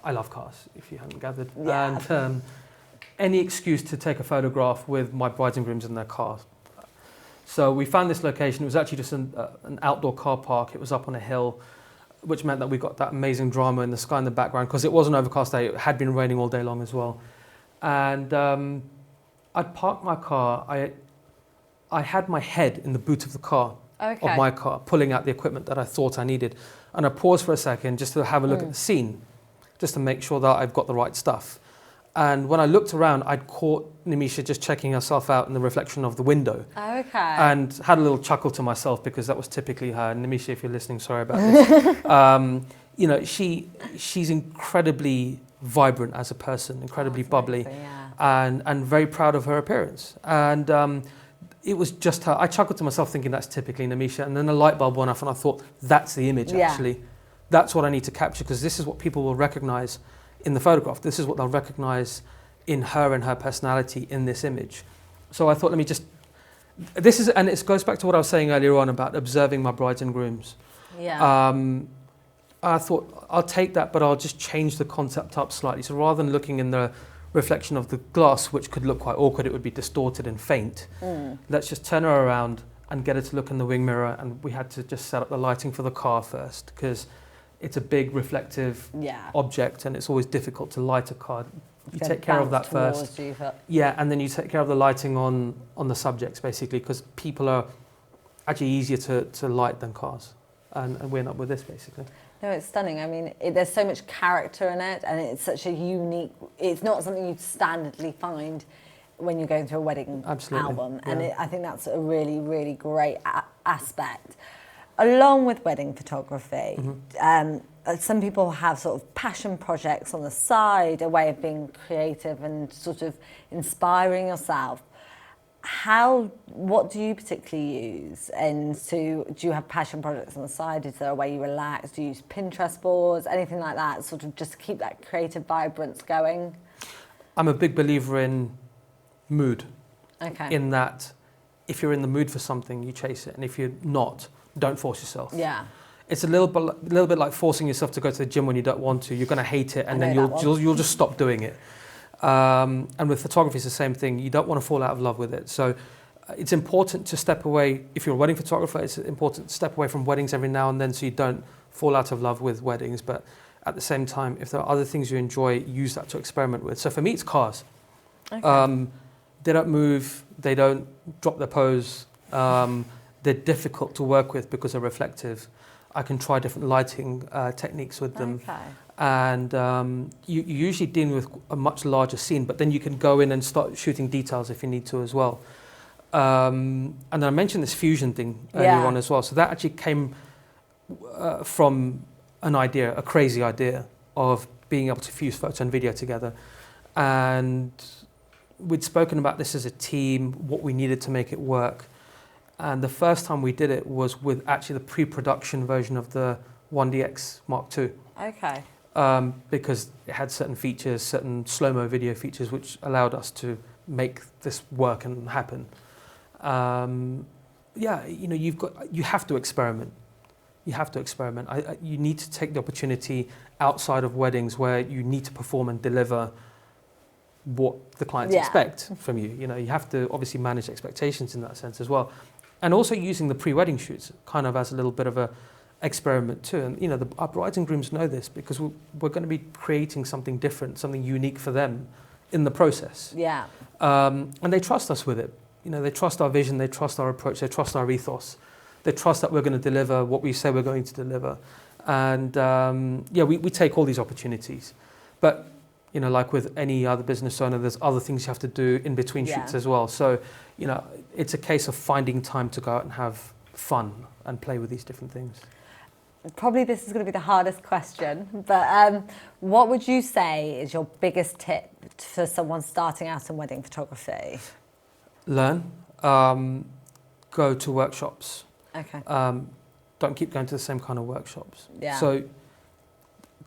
I love cars, if you haven't gathered. Yeah. And any excuse to take a photograph with my brides and grooms in their cars. So we found this location. It was actually just an outdoor car park. It was up on a hill, which meant that we got that amazing drama in the sky in the background, because it was an overcast day. It had been raining all day long as well. And I'd parked my car. I had my head in the boot of the car, Okay. of my car, pulling out the equipment that I thought I needed. And I paused for a second just to have a look at the scene, just to make sure that I've got the right stuff. And when I looked around, I'd caught Nimisha just checking herself out in the reflection of the window. Okay. And had a little chuckle to myself, because that was typically her. Nimisha, if you're listening, sorry about this. You know, she's incredibly vibrant as a person, incredibly bubbly, Amazing, yeah. and very proud of her appearance. And it was just her. I chuckled to myself thinking that's typically Nimisha, and then a light bulb went off and I thought, that's the image Yeah. actually. That's what I need to capture, because this is what people will recognize in the photograph. This is what they'll recognize in her and her personality in this image. So I thought, let me just, this is, and it goes back to what I was saying earlier on about observing my brides and grooms. Yeah. I thought, I'll take that, but I'll just change the concept up slightly. So rather than looking in the reflection of the glass, which could look quite awkward, it would be distorted and faint. Let's just turn her around and get her to look in the wing mirror. And we had to just set up the lighting for the car first, because it's a big reflective Yeah. object, and it's always difficult to light a car. You Gonna take care of that bounce first. towards you, but- Yeah, and then you take care of the lighting on the subjects, basically, because people are actually easier to light than cars. And we end up with this, basically. No, it's stunning. I mean, there's so much character in it, and it's such a unique, it's not something you'd standardly find when you're going through a wedding Absolutely, album. And yeah. I think that's a really, really great aspect. Along with wedding photography, some people have sort of passion projects on the side, a way of being creative and sort of inspiring yourself. What do you particularly use? And do you have passion projects on the side? Is there a way you relax? Do you use Pinterest boards? Anything like that, sort of just to keep that creative vibrance going? I'm a big believer in mood. Okay. In that, if you're in the mood for something, you chase it. And if you're not, don't force yourself. Yeah. It's a little bit like forcing yourself to go to the gym when you don't want to. You're going to hate it, and then you'll just stop doing it. And with photography, it's the same thing. You don't want to fall out of love with it. So it's important to step away. If you're a wedding photographer, it's important to step away from weddings every now and then, so you don't fall out of love with weddings. But at the same time, if there are other things you enjoy, use that to experiment with. So for me, it's cars. Okay. They don't move. They don't drop their pose. They're difficult to work with because they're reflective. I can try different lighting techniques with them. Okay. And you usually deal with a much larger scene, but then you can go in and start shooting details if you need to as well. And then I mentioned this fusion thing earlier on as well. So that actually came from an idea, a crazy idea of being able to fuse photo and video together. And we'd spoken about this as a team, what we needed to make it work. And the first time we did it was with actually the pre-production version of the 1DX Mark II. Okay. Because it had certain features, certain slow-mo video features, which allowed us to make this work and happen. You have to experiment. You have to experiment. You need to take the opportunity outside of weddings where you need to perform and deliver what the clients expect from you. You know, you have to obviously manage expectations in that sense as well. And also using the pre-wedding shoots kind of as a little bit of a experiment too. And you know, our brides and grooms know this, because we're going to be creating something different, something unique for them in the process. Yeah. And they trust us with it. You know, they trust our vision, they trust our approach, they trust our ethos. They trust that we're going to deliver what we say we're going to deliver. And we take all these opportunities. But you know, like with any other business owner, there's other things you have to do in between shoots as well. So, you know, it's a case of finding time to go out and have fun and play with these different things. probably this is going to be the hardest question, but what would you say is your biggest tip for someone starting out in wedding photography? Learn. Go to workshops. Okay. Don't keep going to the same kind of workshops. Yeah. So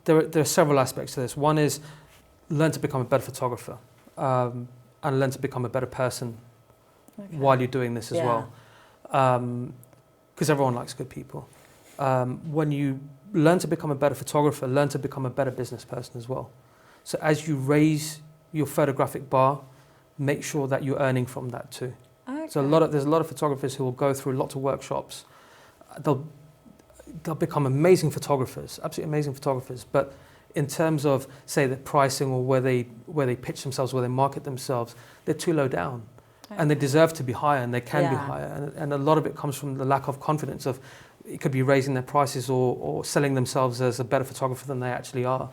there are several aspects to this. One is learn to become a better photographer, and learn to become a better person while you're doing this as well. Because everyone likes good people. When you learn to become a better photographer, learn to become a better business person as well. So as you raise your photographic bar, make sure that you're earning from that too. Okay. So there's a lot of photographers who will go through lots of workshops. They'll become amazing photographers, absolutely amazing photographers. But in terms of, say, the pricing or where they pitch themselves, where they market themselves, they're too low down. Okay. And they deserve to be higher, and they can be higher. And a lot of it comes from the lack of confidence of, it could be raising their prices or selling themselves as a better photographer than they actually are.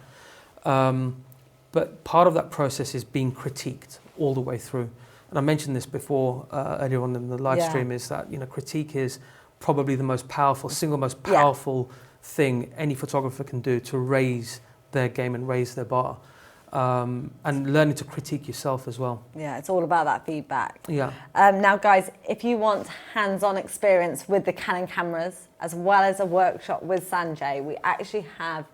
But part of that process is being critiqued all the way through. And I mentioned this before earlier on in the live stream, is that, you know, critique is probably the most powerful, single most powerful thing any photographer can do to raise their game and raise their bar. And learning to critique yourself as well. Yeah, it's all about that feedback. Yeah. Now, guys, if you want hands-on experience with the Canon cameras, as well as a workshop with Sanjay, we actually have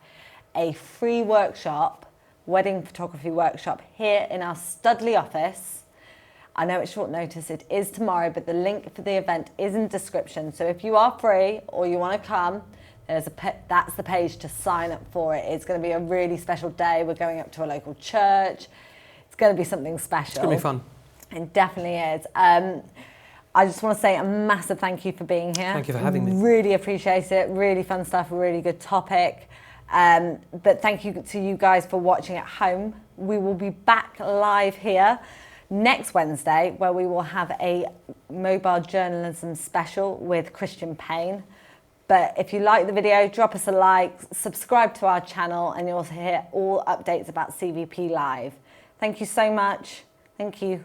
a free workshop, wedding photography workshop, here in our Studley office. I know it's short notice, it is tomorrow, but the link for the event is in the description. So if you are free or you want to come, that's the page to sign up for it. It's going to be a really special day. We're going up to a local church. It's going to be something special. It's going to be fun. It definitely is. I just want to say a massive thank you for being here. Thank you for having me. Really appreciate it. Really fun stuff, a really good topic. But thank you to you guys for watching at home. We will be back live here next Wednesday, where we will have a mobile journalism special with Christian Payne. But if you like the video, drop us a like, subscribe to our channel, and you'll hear all updates about CVP Live. Thank you so much. Thank you.